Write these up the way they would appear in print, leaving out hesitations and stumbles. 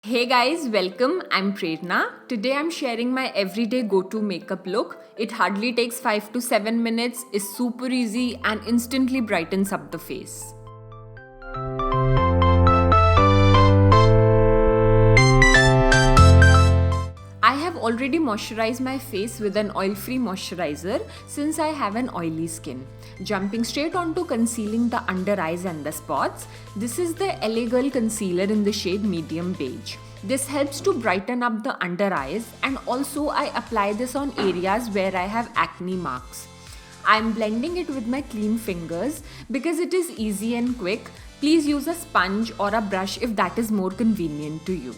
Hey guys, welcome. I'm Prerna. Today I'm sharing my everyday go to makeup look. It hardly takes 5 to 7 minutes, is super easy, and instantly brightens up the face. I have already moisturized my face with an oil-free moisturizer since I have an oily skin. Jumping straight onto concealing the under eyes and the spots, this is the LA Girl Concealer in the shade Medium Beige. This helps to brighten up the under eyes, and also I apply this on areas where I have acne marks. I'm blending it with my clean fingers because it is easy and quick. Please use a sponge or a brush if that is more convenient to you.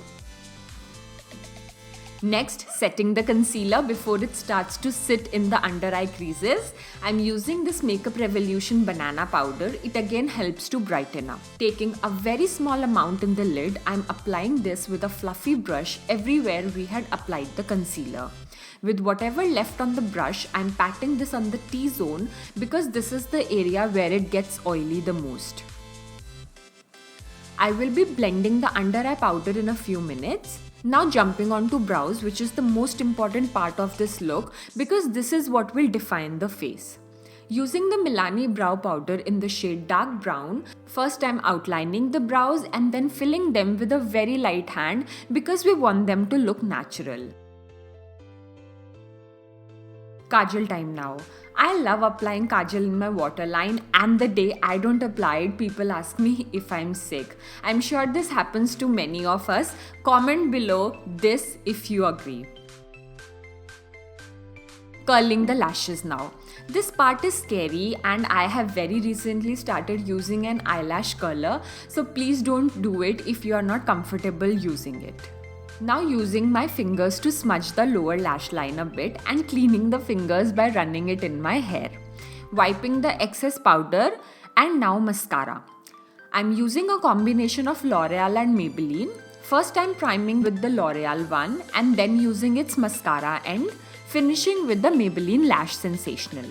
Next, setting the concealer before it starts to sit in the under eye creases. I'm using this Makeup Revolution banana powder. It again helps to brighten up. Taking a very small amount in the lid, I'm applying this with a fluffy brush everywhere we had applied the concealer. With whatever left on the brush, I'm patting this on the T-zone because this is the area where it gets oily the most. I will be blending the under eye powder in a few minutes. Now jumping on to brows, which is the most important part of this look because this is what will define the face. Using the Milani brow powder in the shade dark brown, first I'm outlining the brows and then filling them with a very light hand because we want them to look natural. Kajal time now. I love applying kajal in my waterline, and the day I don't apply it, people ask me if I'm sick. I'm sure this happens to many of us. Comment below this if you agree. Curling the lashes now. This part is scary and I have very recently started using an eyelash curler, so please don't do it if you are not comfortable using it. Now using my fingers to smudge the lower lash line a bit and cleaning the fingers by running it in my hair. Wiping the excess powder, and now mascara. I'm using a combination of L'Oreal and Maybelline. First I'm priming with the L'Oreal one and then using its mascara end, finishing with the Maybelline Lash Sensational.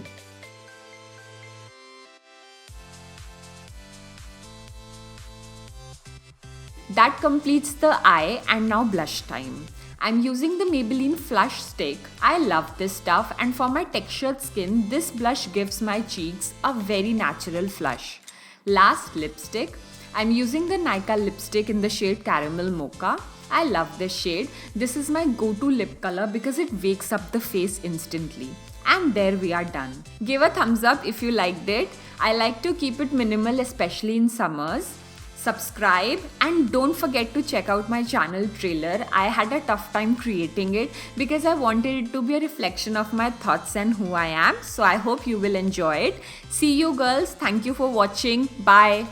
That completes the eye, and now blush time. I'm using the Maybelline Flush Stick. I love this stuff, and for my textured skin, this blush gives my cheeks a very natural flush. Last, lipstick. I'm using the Nykaa lipstick in the shade Caramel Mocha. I love this shade. This is my go-to lip color because it wakes up the face instantly. And there we are done. Give a thumbs up if you liked it. I like to keep it minimal, especially in summers. Subscribe and don't forget to check out my channel trailer. I had a tough time creating it because I wanted it to be a reflection of my thoughts and who I am. So I hope you will enjoy it. See you girls. Thank you for watching. Bye.